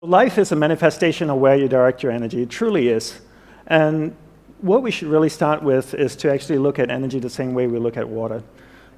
Life is a manifestation of where you direct your energy. It truly is. And what we should really start with is to actually look at energy the same way we look at water.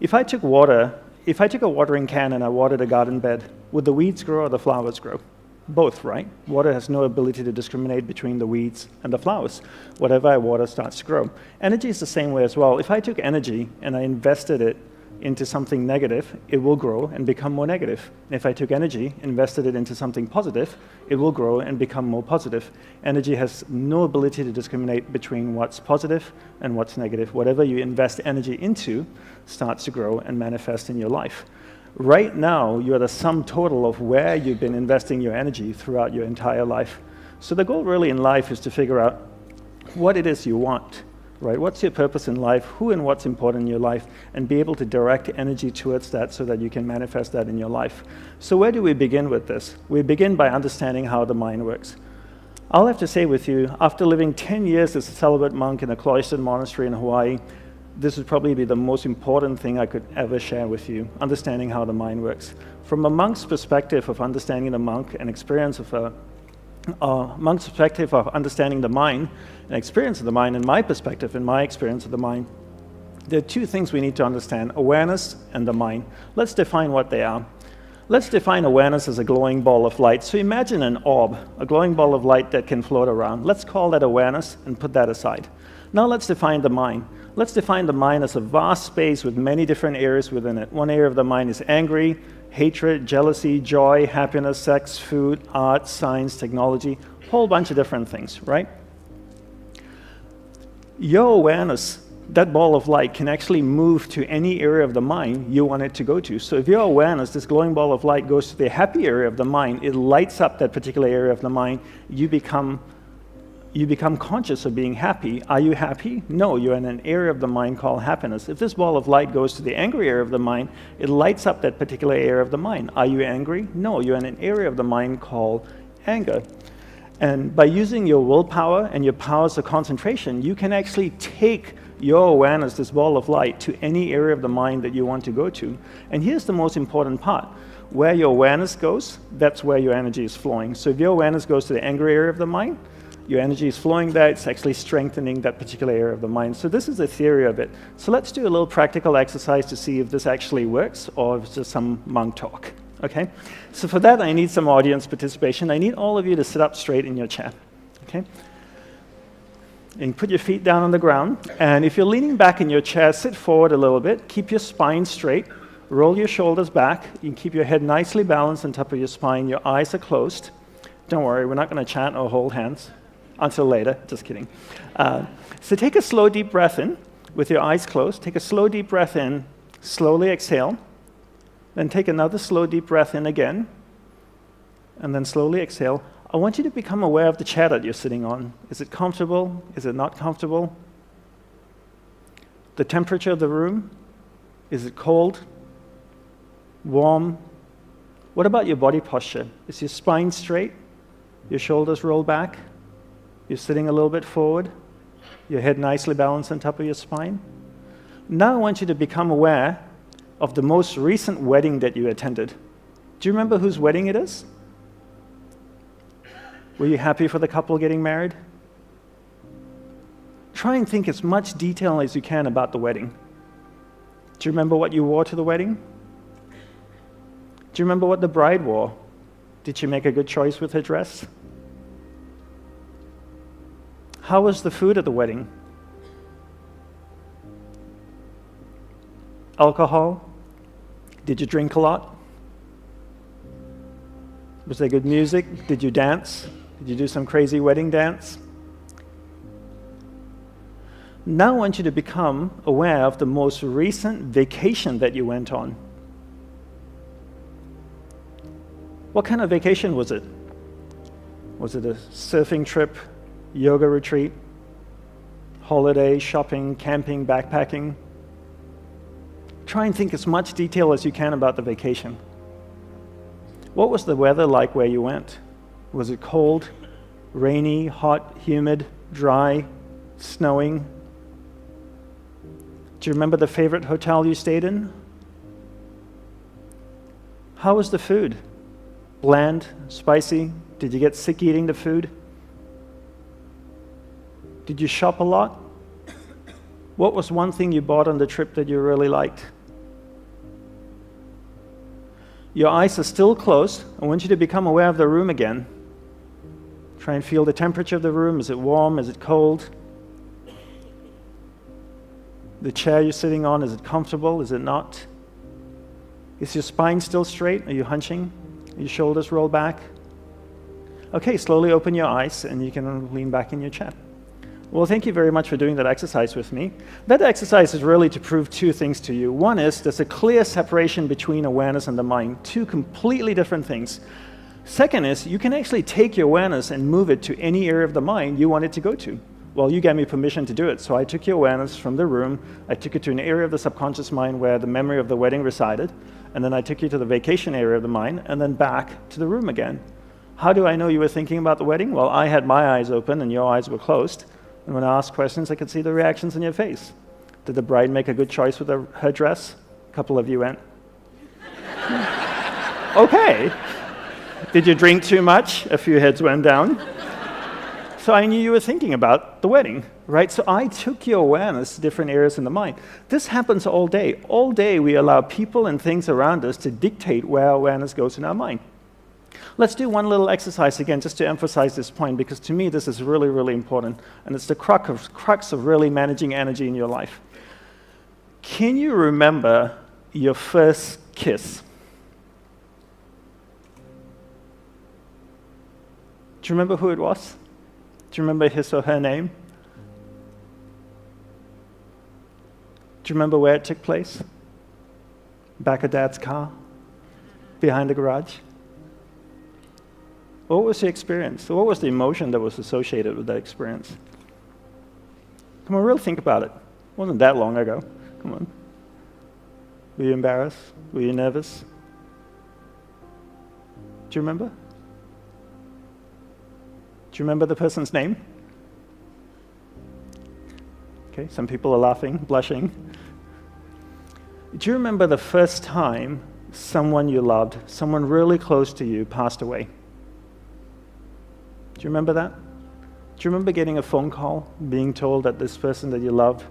If I took a watering can and I watered a garden bed, would the weeds grow or the flowers grow? Both, right? Water has no ability to discriminate between the weeds and the flowers. Whatever I water starts to grow. Energy is the same way as well. If I took energy and I invested it into something negative, it will grow and become more negative. If I took energy, invested it into something positive, it will grow and become more positive. Energy has no ability to discriminate between what's positive and what's negative. Whatever you invest energy into starts to grow and manifest in your life. Right now, you're the sum total of where you've been investing your energy throughout your entire life. So the goal really in life is to figure out what it is you want. Right? What's your purpose in life? Who and what's important in your life? And be able to direct energy towards that so that you can manifest that in your life. So where do we begin with this? We begin by understanding how the mind works. I'll have to say with you, after living 10 years as a celibate monk in a cloistered monastery in Hawaii, this would probably be the most important thing I could ever share with you, understanding how the mind works. From a monk's perspective of understanding the monk and experience of a monk's perspective of understanding the mind and experience of the mind, and my perspective and my experience of the mind, there are two things we need to understand: awareness and the mind. Let's define what they are. Let's define awareness as a glowing ball of light. So imagine an orb, a glowing ball of light that can float around. Let's call that awareness and put that aside. Now let's define the mind. Let's define the mind as a vast space with many different areas within it. One area of the mind is angry, hatred, jealousy, joy, happiness, sex, food, art, science, technology, a whole bunch of different things, right? Your awareness, that ball of light, can actually move to any area of the mind you want it to go to. So if your awareness, this glowing ball of light, goes to the happy area of the mind, it lights up that particular area of the mind. You become conscious of being happy. Are you happy? No, you're in an area of the mind called happiness. If this ball of light goes to the angry area of the mind, it lights up that particular area of the mind. Are you angry? No, you're in an area of the mind called anger. And by using your willpower and your powers of concentration, you can actually take your awareness, this ball of light, to any area of the mind that you want to go to. And here's the most important part. Where your awareness goes, that's where your energy is flowing. So if your awareness goes to the angry area of the mind, your energy is flowing there, it's actually strengthening that particular area of the mind. So this is the theory of it. So let's do a little practical exercise to see if this actually works or if it's just some monk talk, okay? So for that, I need some audience participation. I need all of you to sit up straight in your chair, okay? And put your feet down on the ground. And if you're leaning back in your chair, sit forward a little bit. Keep your spine straight. Roll your shoulders back. You can keep your head nicely balanced on top of your spine. Your eyes are closed. Don't worry, we're not going to chant or hold hands. Until later, just kidding. So take a slow, deep breath in with your eyes closed. Take a slow, deep breath in, slowly exhale. Then take another slow, deep breath in again, and then slowly exhale. I want you to become aware of the chair that you're sitting on. Is it comfortable? Is it not comfortable? The temperature of the room? Is it cold? Warm? What about your body posture? Is your spine straight? Your shoulders rolled back? You're sitting a little bit forward, your head nicely balanced on top of your spine. Now I want you to become aware of the most recent wedding that you attended. Do you remember whose wedding it is? Were you happy for the couple getting married? Try and think as much detail as you can about the wedding. Do you remember what you wore to the wedding? Do you remember what the bride wore? Did she make a good choice with her dress? How was the food at the wedding? Alcohol? Did you drink a lot? Was there good music? Did you dance? Did you do some crazy wedding dance? Now I want you to become aware of the most recent vacation that you went on. What kind of vacation was it? Was it a surfing trip? Yoga retreat, holiday, shopping, camping, backpacking? Try and think as much detail as you can about the vacation. What was the weather like where you went? Was it cold, rainy, hot, humid, dry, snowing? Do you remember the favorite hotel you stayed in? How was the food? Bland? Spicy? Did you get sick eating the food? Did you shop a lot? What was one thing you bought on the trip that you really liked? Your eyes are still closed. I want you to become aware of the room again. Try and feel the temperature of the room. Is it warm? Is it cold? The chair you're sitting on, is it comfortable? Is it not? Is your spine still straight? Are you hunching? Are your shoulders rolled back? Okay, slowly open your eyes and you can lean back in your chair. Well, thank you very much for doing that exercise with me. That exercise is really to prove two things to you. One is there's a clear separation between awareness and the mind, two completely different things. Second is you can actually take your awareness and move it to any area of the mind you want it to go to. Well, you gave me permission to do it, so I took your awareness from the room, I took it to an area of the subconscious mind where the memory of the wedding resided, and then I took you to the vacation area of the mind, and then back to the room again. How do I know you were thinking about the wedding? Well, I had my eyes open and your eyes were closed. And when I asked questions, I could see the reactions in your face. Did the bride make a good choice with her dress? A couple of you went, okay. Did you drink too much? A few heads went down. So I knew you were thinking about the wedding, right? So I took your awareness to different areas in the mind. This happens all day. All day we allow people and things around us to dictate where our awareness goes in our mind. Let's do one little exercise again just to emphasize this point, because to me this is really, really important, and it's the crux of really managing energy in your life. Can you remember your first kiss? Do you remember who it was? Do you remember his or her name? Do you remember where it took place? Back of Dad's car? Behind the garage? What was the experience? What was the emotion that was associated with that experience? Come on, really think about it. It wasn't that long ago. Come on. Were you embarrassed? Were you nervous? Do you remember? Do you remember the person's name? Okay, some people are laughing, blushing. Do you remember the first time someone you loved, someone really close to you, passed away? Do you remember that? Do you remember getting a phone call, being told that this person that you love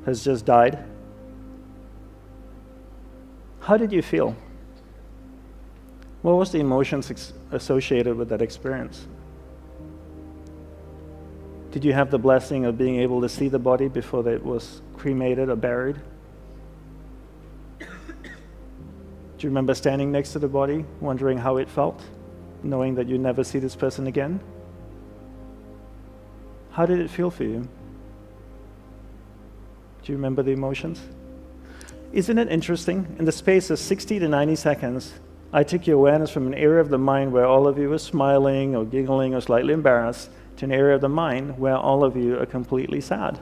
has just died? How did you feel? What was the emotions associated with that experience? Did you have the blessing of being able to see the body before it was cremated or buried? Do you remember standing next to the body, wondering how it felt, knowing that you'd never see this person again? How did it feel for you? Do you remember the emotions? Isn't it interesting? In the space of 60 to 90 seconds, I took your awareness from an area of the mind where all of you were smiling or giggling or slightly embarrassed to an area of the mind where all of you are completely sad.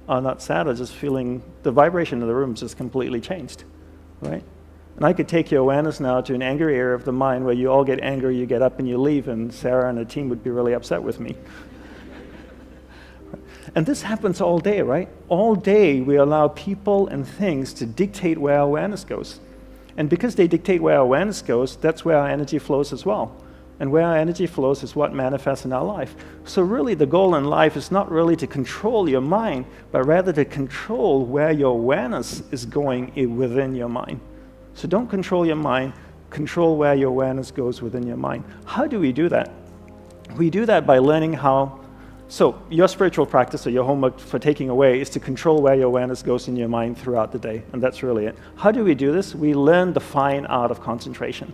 Or not sad, or just feeling the vibration of the room just completely changed, right? And I could take your awareness now to an angry area of the mind where you all get angry, you get up and you leave, and Sarah and the team would be really upset with me. And this happens all day, right? All day we allow people and things to dictate where our awareness goes. And because they dictate where our awareness goes, that's where our energy flows as well. And where our energy flows is what manifests in our life. So really the goal in life is not really to control your mind, but rather to control where your awareness is going within your mind. So don't control your mind, control where your awareness goes within your mind. How do we do that? We do that by learning how. So your spiritual practice or your homework for taking away is to control where your awareness goes in your mind throughout the day, and that's really it. How do we do this? We learn the fine art of concentration.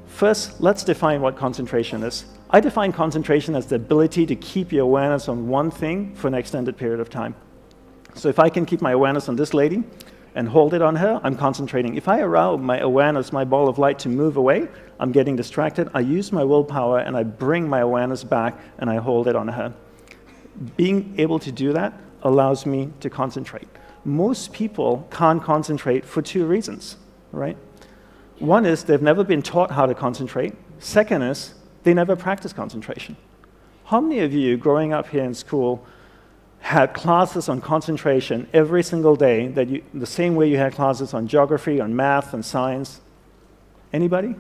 First, let's define what concentration is. I define concentration as the ability to keep your awareness on one thing for an extended period of time. So if I can keep my awareness on this lady and hold it on her, I'm concentrating. If I allow my awareness, my ball of light, to move away, I'm getting distracted. I use my willpower and I bring my awareness back and I hold it on her. Being able to do that allows me to concentrate. Most people can't concentrate for two reasons, right? One is they've never been taught how to concentrate. Second is they never practice concentration. How many of you growing up here in school had classes on concentration every single day, the same way you had classes on geography, on math, and science? Anybody?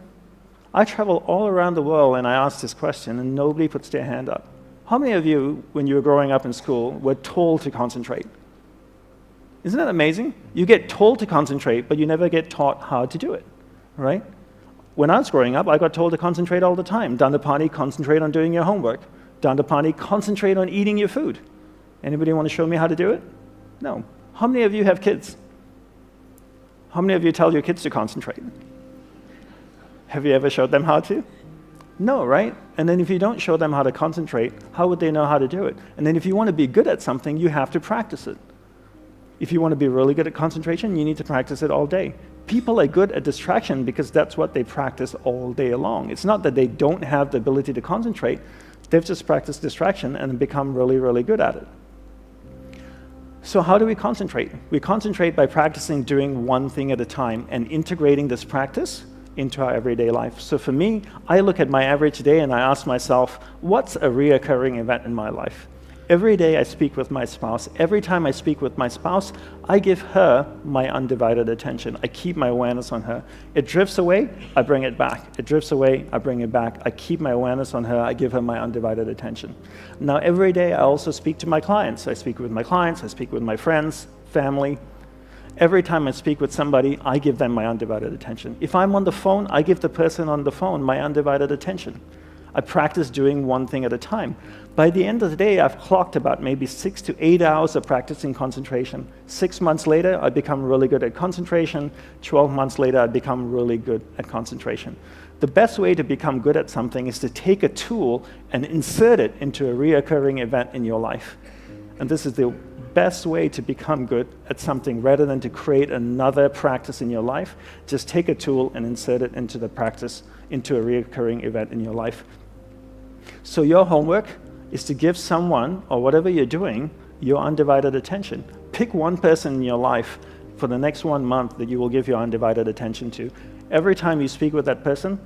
I travel all around the world and I ask this question and nobody puts their hand up. How many of you, when you were growing up in school, were told to concentrate? Isn't that amazing? You get told to concentrate, but you never get taught how to do it, right? When I was growing up, I got told to concentrate all the time. DANDAPANI, concentrate on doing your homework. DANDAPANI, concentrate on eating your food. Anybody want to show me how to do it? No. How many of you have kids? How many of you tell your kids to concentrate? Have you ever showed them how to? No, right? And then if you don't show them how to concentrate, how would they know how to do it? And then if you want to be good at something, you have to practice it. If you want to be really good at concentration, you need to practice it all day. People are good at distraction because that's what they practice all day long. It's not that they don't have the ability to concentrate. They've just practiced distraction and become really, really good at it. So how do we concentrate? We concentrate by practicing doing one thing at a time and integrating this practice into our everyday life. So for me, I look at my average day and I ask myself, what's a reoccurring event in my life? Every day I speak with my spouse. Every time I speak with my spouse, I give her my undivided attention. I keep my awareness on her. It drifts away, I bring it back. It drifts away, I bring it back. I keep my awareness on her. I give her my undivided attention. Now, every day I also speak to my clients. I speak with my clients. I speak with my friends, family. Every time I speak with somebody, I give them my undivided attention. If I'm on the phone, I give the person on the phone my undivided attention. I practice doing one thing at a time. By the end of the day, I've clocked about maybe 6 to 8 hours of practicing concentration. 6 months later, I become really good at concentration. 12 months later, I become really good at concentration. The best way to become good at something is to take a tool and insert it into a reoccurring event in your life. And this is the best way to become good at something rather than to create another practice in your life. Just take a tool and insert it into the practice, into a reoccurring event in your life. So your homework is to give someone, or whatever you're doing, your undivided attention. Pick one person in your life for the next 1 month that you will give your undivided attention to. Every time you speak with that person,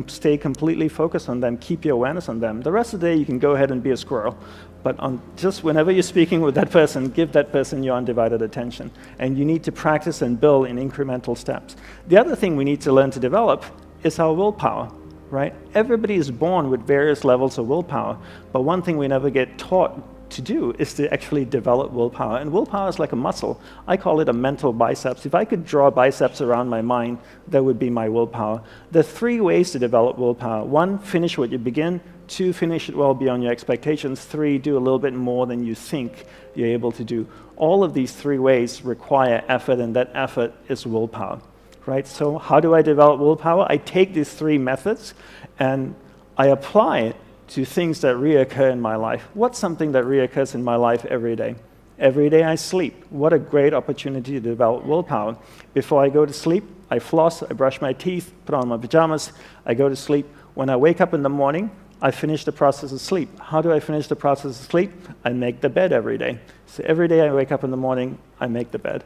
stay completely focused on them, keep your awareness on them. The rest of the day, you can go ahead and be a squirrel. But just whenever you're speaking with that person, give that person your undivided attention. And you need to practice and build in incremental steps. The other thing we need to learn to develop is our willpower, right? Everybody is born with various levels of willpower, but one thing we never get taught to do is to actually develop willpower. And willpower is like a muscle. I call it a mental biceps. If I could draw biceps around my mind, that would be my willpower. There are 3 ways to develop willpower. 1, finish what you begin. 2, finish it well beyond your expectations. 3, do a little bit more than you think you're able to do. All of these 3 ways require effort, and that effort is willpower, right? So how do I develop willpower? I take these 3 methods and I apply it to things that reoccur in my life. What's something that reoccurs in my life every day? Every day I sleep. What a great opportunity to develop willpower. Before I go to sleep, I floss, I brush my teeth, put on my pajamas, I go to sleep. When I wake up in the morning, I finish the process of sleep. How do I finish the process of sleep? I make the bed every day. So every day I wake up in the morning, I make the bed.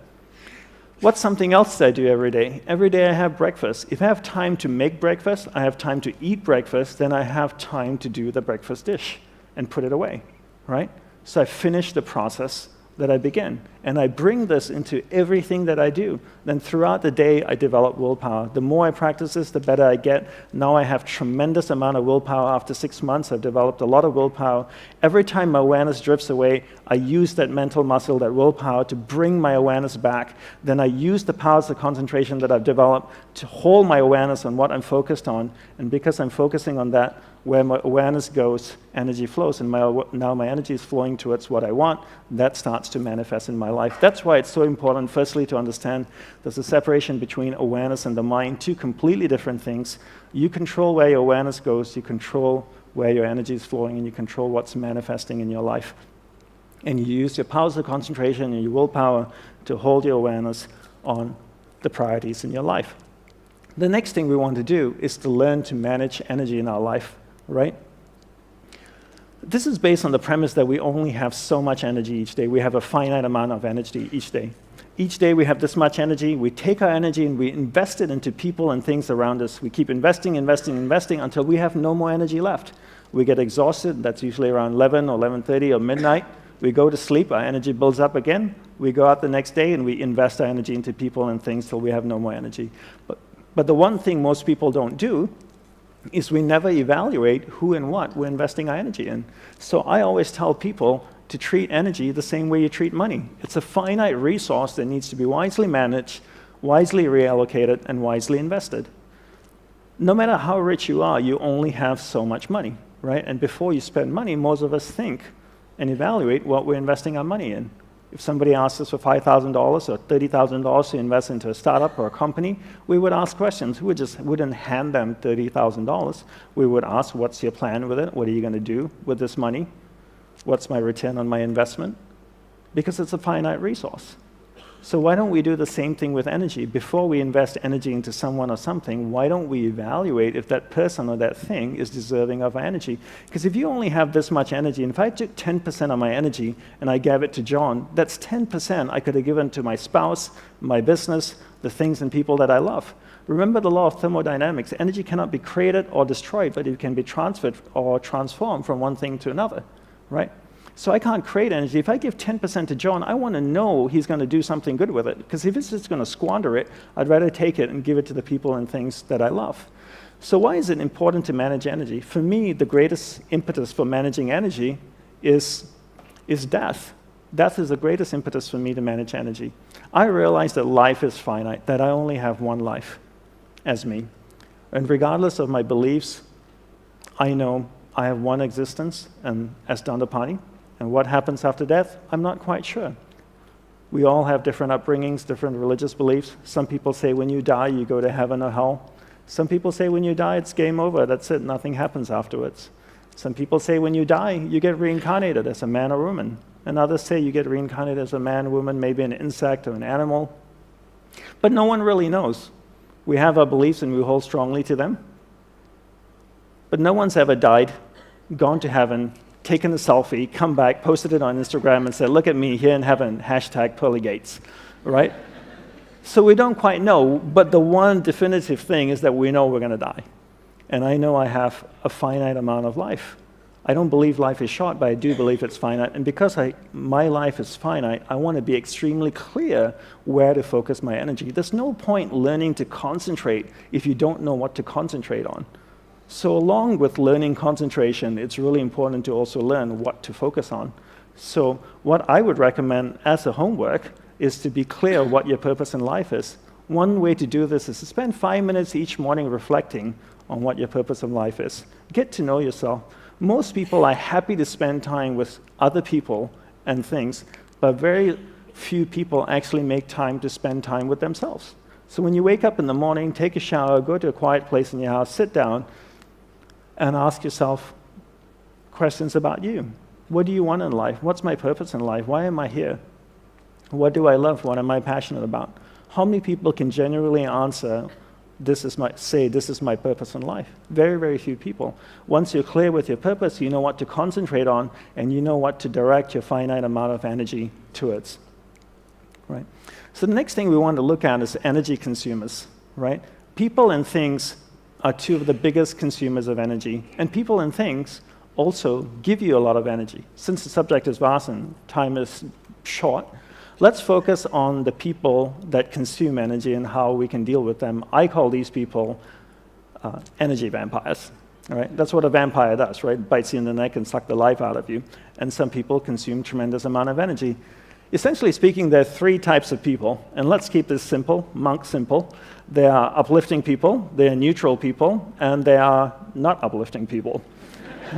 What's something else that I do every day? Every day I have breakfast. If I have time to make breakfast, I have time to eat breakfast, then I have time to do the breakfast dish and put it away, right? So I finish the process that I begin. And I bring this into everything that I do. Then throughout the day, I develop willpower. The more I practice this, the better I get. Now I have tremendous amount of willpower. After 6 months, I've developed a lot of willpower. Every time my awareness drifts away, I use that mental muscle, that willpower, to bring my awareness back. Then I use the powers of concentration that I've developed to hold my awareness on what I'm focused on. And because I'm focusing on that, where my awareness goes, energy flows, and now my energy is flowing towards what I want. That starts to manifest in my life. That's why it's so important, firstly, to understand there's a separation between awareness and the mind, 2 completely different things. You control where your awareness goes, you control where your energy is flowing, and you control what's manifesting in your life. And you use your powers of concentration and your willpower to hold your awareness on the priorities in your life. The next thing we want to do is to learn to manage energy in our life, right? This is based on the premise that we only have so much energy each day. We have a finite amount of energy each day. Each day we have this much energy. We take our energy and we invest it into people and things around us. We keep investing until we have no more energy left. We get exhausted. That's usually around 11 or 11:30 or midnight. We go to sleep. Our energy builds up again. We go out the next day and we invest our energy into people and things till we have no more energy. But the one thing most people don't do is we never evaluate who and what we're investing our energy in. So I always tell people to treat energy the same way you treat money. It's a finite resource that needs to be wisely managed, wisely reallocated, and wisely invested. No matter how rich you are, you only have so much money, right? And before you spend money, most of us think and evaluate what we're investing our money in. If somebody asks us for $5,000 or $30,000 to invest into a startup or a company, we would ask questions. We just wouldn't hand them $30,000. We would ask, what's your plan with it? What are you going to do with this money? What's my return on my investment? Because it's a finite resource. So why don't we do the same thing with energy? Before we invest energy into someone or something, why don't we evaluate if that person or that thing is deserving of our energy? Because if you only have this much energy, and if I took 10% of my energy and I gave it to John, that's 10% I could have given to my spouse, my business, the things and people that I love. Remember the law of thermodynamics. Energy cannot be created or destroyed, but it can be transferred or transformed from one thing to another, right? So I can't create energy. If I give 10% to John, I want to know he's going to do something good with it. Because if he's just going to squander it, I'd rather take it and give it to the people and things that I love. So why is it important to manage energy? For me, the greatest impetus for managing energy is death. Death is the greatest impetus for me to manage energy. I realize that life is finite, that I only have one life as me. And regardless of my beliefs, I know I have one existence and as Dandapani. And what happens after death, I'm not quite sure. We all have different upbringings, different religious beliefs. Some people say when you die, you go to heaven or hell. Some people say when you die, it's game over, that's it, nothing happens afterwards. Some people say when you die, you get reincarnated as a man or woman. And others say you get reincarnated as a man, woman, maybe an insect or an animal. But no one really knows. We have our beliefs and we hold strongly to them. But no one's ever died, gone to heaven, taken a selfie, come back, posted it on Instagram and said, look at me here in heaven, #PearlyGates, right? So we don't quite know, but the one definitive thing is that we know we're going to die. And I know I have a finite amount of life. I don't believe life is short, but I do believe it's finite. And because my life is finite, I want to be extremely clear where to focus my energy. There's no point learning to concentrate if you don't know what to concentrate on. So along with learning concentration, it's really important to also learn what to focus on. So what I would recommend as a homework is to be clear what your purpose in life is. One way to do this is to spend 5 minutes each morning reflecting on what your purpose in life is. Get to know yourself. Most people are happy to spend time with other people and things, but very few people actually make time to spend time with themselves. So when you wake up in the morning, take a shower, go to a quiet place in your house, sit down, and ask yourself questions about you. What do you want in life? What's my purpose in life? Why am I here? What do I love? What am I passionate about? How many people can genuinely answer, this is my purpose in life? Very, very few people. Once you're clear with your purpose, you know what to concentrate on, and you know what to direct your finite amount of energy towards, right? So the next thing we want to look at is energy consumers, right? People and things are two of the biggest consumers of energy. And people and things also give you a lot of energy. Since the subject is vast and time is short, let's focus on the people that consume energy and how we can deal with them. I call these people energy vampires. All right? That's what a vampire does, right? Bites you in the neck and sucks the life out of you. And some people consume tremendous amount of energy. Essentially speaking, there are three types of people, and let's keep this simple, monk simple. There are uplifting people, there are neutral people, and there are not uplifting people.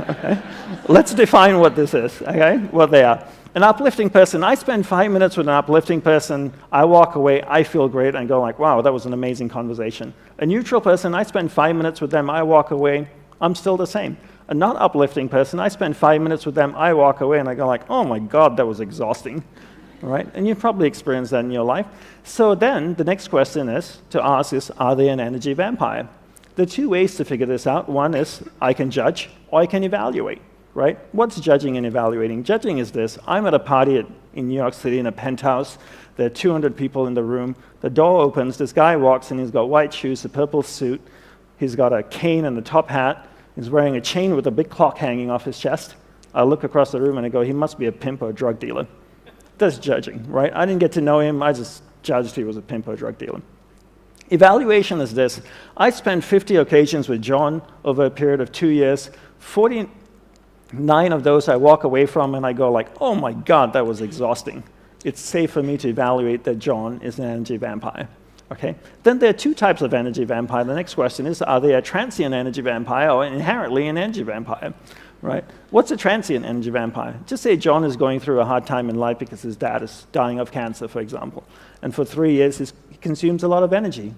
Okay? Let's define what this is, okay? What they are. An uplifting person, I spend 5 minutes with an uplifting person, I walk away, I feel great, and go like, wow, that was an amazing conversation. A neutral person, I spend 5 minutes with them, I walk away, I'm still the same. A not uplifting person, I spend 5 minutes with them, I walk away, and I go like, oh my God, that was exhausting. Right? And you've probably experienced that in your life. So then the next question is to ask is, are they an energy vampire? There are two ways to figure this out. One is I can judge or I can evaluate, right? What's judging and evaluating? Judging is this. I'm at a party in New York City in a penthouse. There are 200 people in the room. The door opens. This guy walks in. He's got white shoes, a purple suit. He's got a cane and a top hat. He's wearing a chain with a big clock hanging off his chest. I look across the room and I go, he must be a pimp or a drug dealer. That's judging, right? I didn't get to know him. I just judged he was a pimp or a drug dealer. Evaluation is this. I spent 50 occasions with John over a period of 2 years. 49 of those I walk away from and I go like, oh my God, that was exhausting. It's safe for me to evaluate that John is an energy vampire. Okay? Then there are two types of energy vampire. The next question is, are they a transient energy vampire or inherently an energy vampire? Right? What's a transient energy vampire? Just say John is going through a hard time in life because his dad is dying of cancer, for example. And for 3 years, he consumes a lot of energy.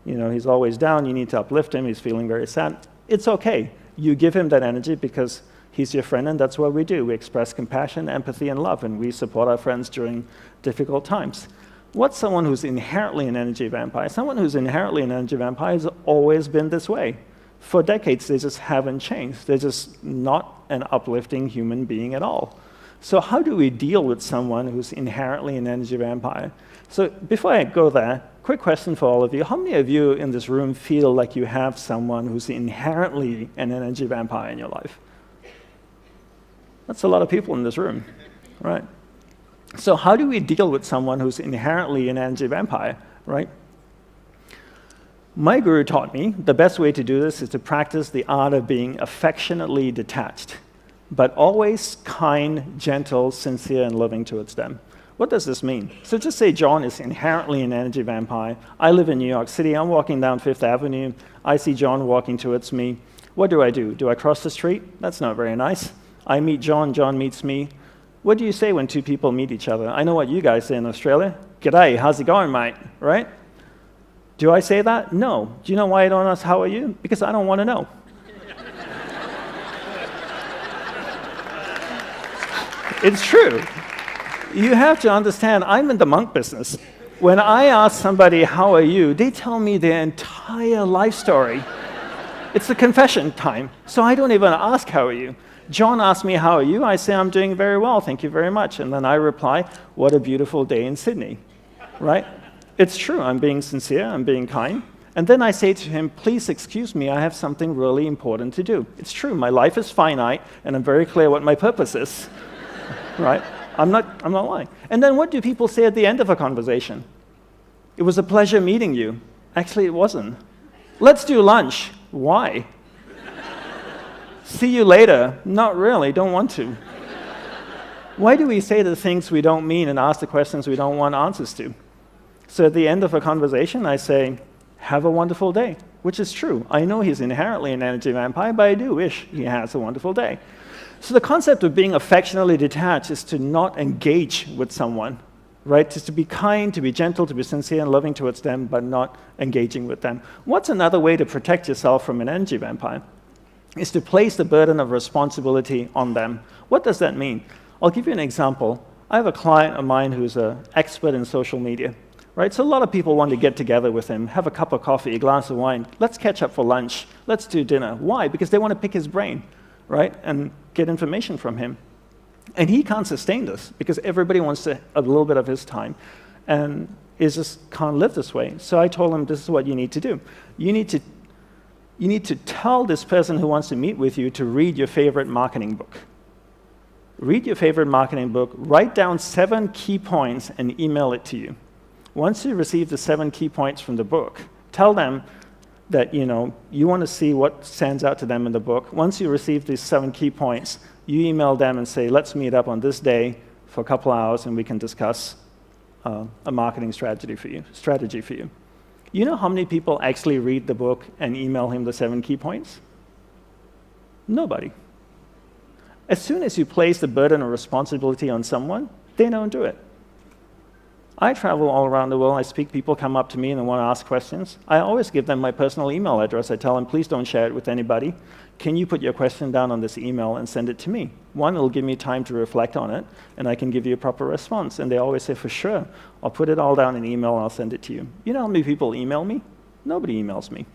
You know, he's always down. You need to uplift him. He's feeling very sad. It's okay. You give him that energy because he's your friend, and that's what we do. We express compassion, empathy, and love, and we support our friends during difficult times. What's someone who's inherently an energy vampire? Someone who's inherently an energy vampire has always been this way. For decades, they just haven't changed. They're just not an uplifting human being at all. So how do we deal with someone who's inherently an energy vampire? So before I go there, quick question for all of you. How many of you in this room feel like you have someone who's inherently an energy vampire in your life? That's a lot of people in this room, right? So how do we deal with someone who's inherently an energy vampire, right? My guru taught me the best way to do this is to practice the art of being affectionately detached, but always kind, gentle, sincere, and loving towards them. What does this mean? So just say John is inherently an energy vampire. I live in New York City. I'm walking down Fifth Avenue. I see John walking towards me. What do? Do I cross the street? That's not very nice. I meet John. John meets me. What do you say when two people meet each other? I know what you guys say in Australia. G'day, how's it going, mate? Right? Do I say that? No. Do you know why I don't ask how are you? Because I don't want to know. It's true. You have to understand, I'm in the monk business. When I ask somebody, how are you, they tell me their entire life story. It's the confession time. So I don't even ask, how are you? John asks me, how are you? I say, I'm doing very well, thank you very much. And then I reply, what a beautiful day in Sydney, right? It's true, I'm being sincere, I'm being kind. And then I say to him, please excuse me, I have something really important to do. It's true, my life is finite, and I'm very clear what my purpose is, right? I'm not lying. And then what do people say at the end of a conversation? It was a pleasure meeting you. Actually, it wasn't. Let's do lunch. Why? See you later. Not really, don't want to. Why do we say the things we don't mean and ask the questions we don't want answers to? So at the end of a conversation, I say, have a wonderful day, which is true. I know he's inherently an energy vampire, but I do wish he has a wonderful day. So the concept of being affectionately detached is to not engage with someone, right? Just to be kind, to be gentle, to be sincere and loving towards them, but not engaging with them. What's another way to protect yourself from an energy vampire? Is to place the burden of responsibility on them. What does that mean? I'll give you an example. I have a client of mine who's an expert in social media, right? So a lot of people want to get together with him, have a cup of coffee, a glass of wine. Let's catch up for lunch. Let's do dinner. Why? Because they want to pick his brain, right? And get information from him. And he can't sustain this because everybody wants a little bit of his time and just can't live this way. So I told him, this is what you need to do. You need to tell this person who wants to meet with you to read your favorite marketing book. Read your favorite marketing book, write down 7 key points and email it to you. Once you receive the 7 key points from the book, tell them that you want to see what stands out to them in the book. Once you receive these 7 key points, you email them and say, let's meet up on this day for a couple hours and we can discuss a marketing strategy for you. You know how many people actually read the book and email him the 7 key points? Nobody. As soon as you place the burden of responsibility on someone, they don't do it. I travel all around the world. I speak, people come up to me and they want to ask questions. I always give them my personal email address. I tell them, please don't share it with anybody. Can you put your question down on this email and send it to me? One, it'll give me time to reflect on it, and I can give you a proper response. And they always say, for sure, I'll put it all down in email and I'll send it to you. You know how many people email me? Nobody emails me.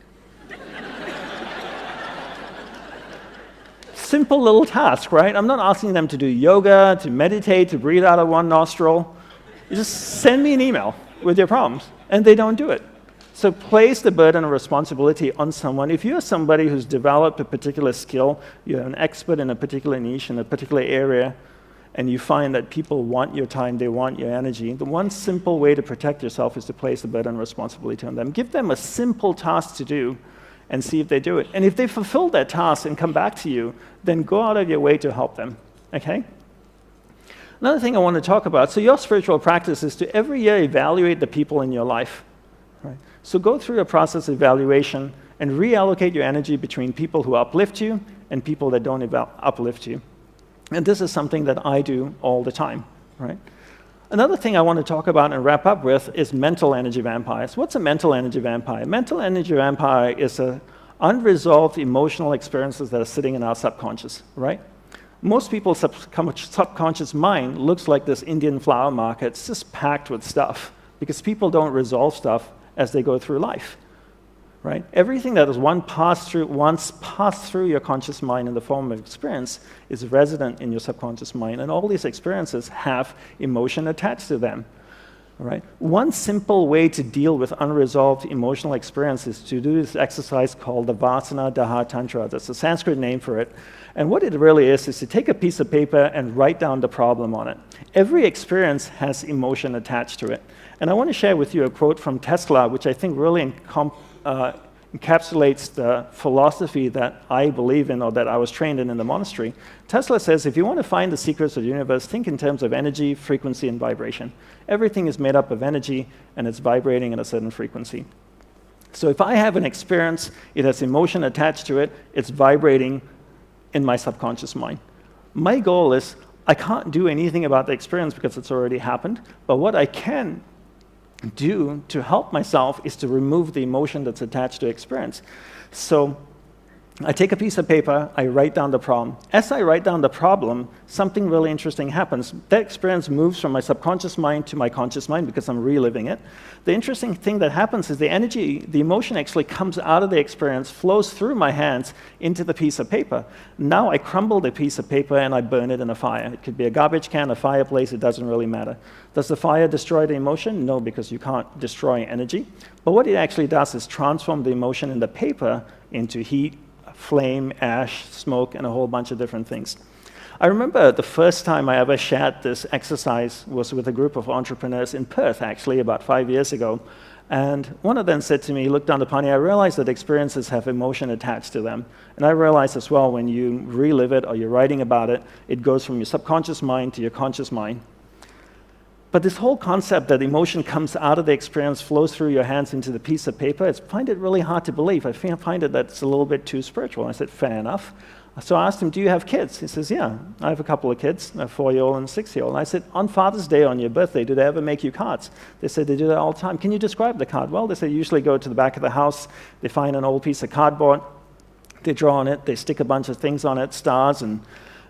Simple little task, right? I'm not asking them to do yoga, to meditate, to breathe out of one nostril. You just send me an email with your problems, and they don't do it. So place the burden of responsibility on someone. If you're somebody who's developed a particular skill, you're an expert in a particular niche, in a particular area, and you find that people want your time, they want your energy, the one simple way to protect yourself is to place the burden and responsibility on them. Give them a simple task to do and see if they do it. And if they fulfill that task and come back to you, then go out of your way to help them, okay? Another thing I want to talk about, so your spiritual practice is to every year evaluate the people in your life, right? So go through a process of evaluation and reallocate your energy between people who uplift you and people that don't uplift you. And this is something that I do all the time, right? Another thing I want to talk about and wrap up with is mental energy vampires. What's a mental energy vampire? Mental energy vampire is unresolved emotional experiences that are sitting in our subconscious, right? Most people's subconscious mind looks like this Indian flower market. It's just packed with stuff because people don't resolve stuff as they go through life. Right? Everything that is once passed through your conscious mind in the form of experience is resident in your subconscious mind, and all these experiences have emotion attached to them. Right? One simple way to deal with unresolved emotional experiences is to do this exercise called the Vasana Daha Tantra. That's a Sanskrit name for it. And what it really is to take a piece of paper and write down the problem on it. Every experience has emotion attached to it. And I want to share with you a quote from Tesla, which I think really encapsulates the philosophy that I believe in or that I was trained in the monastery. Tesla says, if you want to find the secrets of the universe, think in terms of energy, frequency, and vibration. Everything is made up of energy, and it's vibrating at a certain frequency. So if I have an experience, it has emotion attached to it, it's vibrating in my subconscious mind. My goal is, I can't do anything about the experience because it's already happened, but what I can do to help myself is to remove the emotion that's attached to experience. So I take a piece of paper, I write down the problem. As I write down the problem, something really interesting happens. That experience moves from my subconscious mind to my conscious mind because I'm reliving it. The interesting thing that happens is the energy, the emotion actually comes out of the experience, flows through my hands into the piece of paper. Now I crumble the piece of paper and I burn it in a fire. It could be a garbage can, a fireplace, it doesn't really matter. Does the fire destroy the emotion? No, because you can't destroy energy. But what it actually does is transform the emotion in the paper into heat, flame, ash, smoke, and a whole bunch of different things. I remember the first time I ever shared this exercise was with a group of entrepreneurs in Perth, actually, about 5 years ago. And one of them said to me, look, DANDAPANI, I realize that experiences have emotion attached to them. And I realize as well, when you relive it or you're writing about it, it goes from your subconscious mind to your conscious mind. But this whole concept that emotion comes out of the experience, flows through your hands into the piece of paper, I find it really hard to believe. I find it that's a little bit too spiritual. I said, fair enough. So I asked him, do you have kids? He says, yeah, I have a couple of kids, a 4-year-old and a 6-year-old. And I said, on Father's Day, on your birthday, do they ever make you cards? They said, they do that all the time. Can you describe the card? Well, they said, usually go to the back of the house, they find an old piece of cardboard, they draw on it, they stick a bunch of things on it, stars and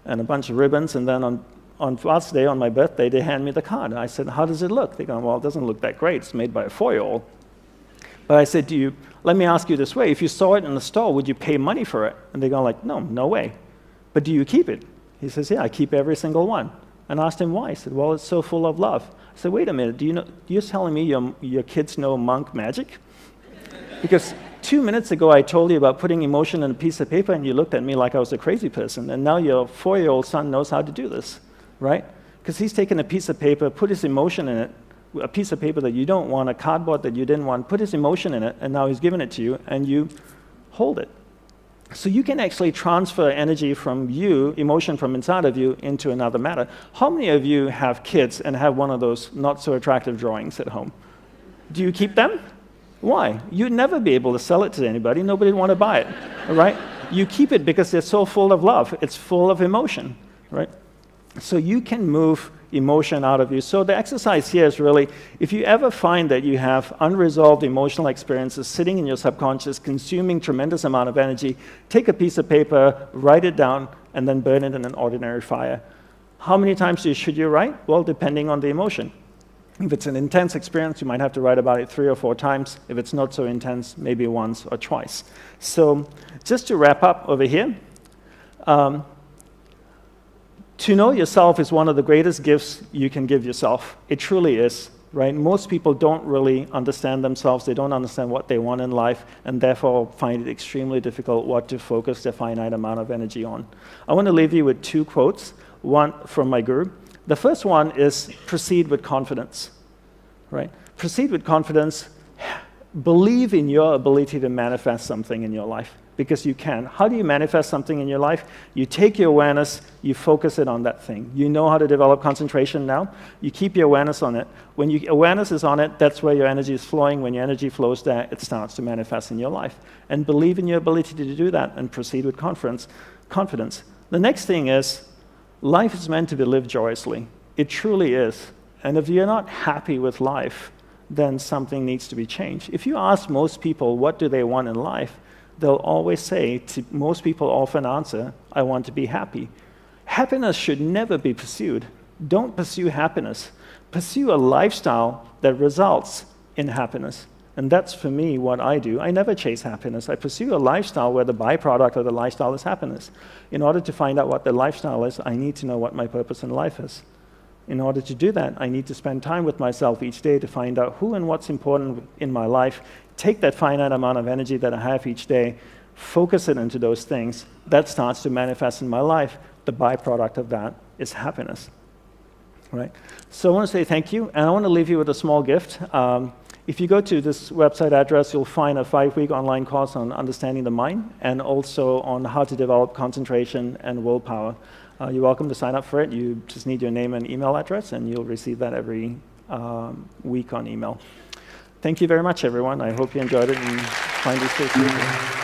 a bunch of ribbons, and then on Father's Day, on my birthday, they hand me the card. I said, how does it look? They go, well, it doesn't look that great. It's made by a 4-year-old. But I said, let me ask you this way. If you saw it in the store, would you pay money for it? And they go like, no way. But do you keep it? He says, yeah, I keep every single one. And I asked him why. He said, well, it's so full of love. I said, wait a minute, you're telling me your kids know monk magic? Because 2 minutes ago, I told you about putting emotion in a piece of paper, and you looked at me like I was a crazy person. And now your 4-year-old son knows how to do this, right? Because he's taken a piece of paper, put his emotion in it, a piece of paper that you don't want, a cardboard that you didn't want, put his emotion in it, and now he's given it to you, and you hold it. So you can actually transfer energy from you, emotion from inside of you, into another matter. How many of you have kids and have one of those not-so-attractive drawings at home? Do you keep them? Why? You'd never be able to sell it to anybody. Nobody would want to buy it, all right? You keep it because they're so full of love. It's full of emotion, right? So you can move emotion out of you. So the exercise here is really, if you ever find that you have unresolved emotional experiences sitting in your subconscious, consuming tremendous amount of energy, take a piece of paper, write it down, and then burn it in an ordinary fire. How many times should you write? Well, depending on the emotion. If it's an intense experience, you might have to write about it 3 or 4 times. If it's not so intense, maybe once or twice. So just to wrap up over here, to know yourself is one of the greatest gifts you can give yourself. It truly is, right? Most people don't really understand themselves. They don't understand what they want in life, and therefore find it extremely difficult what to focus their finite amount of energy on. I want to leave you with 2 quotes. from my guru. The first one is proceed with confidence, right? Proceed with confidence. Believe in your ability to manifest something in your life, because you can. How do you manifest something in your life? You take your awareness, you focus it on that thing. You know how to develop concentration now. You keep your awareness on it. When your awareness is on it, that's where your energy is flowing. When your energy flows there, it starts to manifest in your life. And believe in your ability to do that and proceed with confidence. The next thing is, life is meant to be lived joyously. It truly is. And if you're not happy with life, then something needs to be changed. If you ask most people what do they want in life, they'll always say, most people often answer, I want to be happy. Happiness should never be pursued. Don't pursue happiness. Pursue a lifestyle that results in happiness. And that's, for me, what I do. I never chase happiness. I pursue a lifestyle where the byproduct of the lifestyle is happiness. In order to find out what the lifestyle is, I need to know what my purpose in life is. In order to do that, I need to spend time with myself each day to find out who and what's important in my life, take that finite amount of energy that I have each day, focus it into those things. That starts to manifest in my life. The byproduct of that is happiness. Right? So I want to say thank you, and I want to leave you with a small gift. If you go to this website address, you'll find a 5-week online course on understanding the mind, and also on how to develop concentration and willpower. You're welcome to sign up for it. You just need your name and email address, and you'll receive that every week on email. Thank you very much, everyone. I hope you enjoyed it and find these things useful.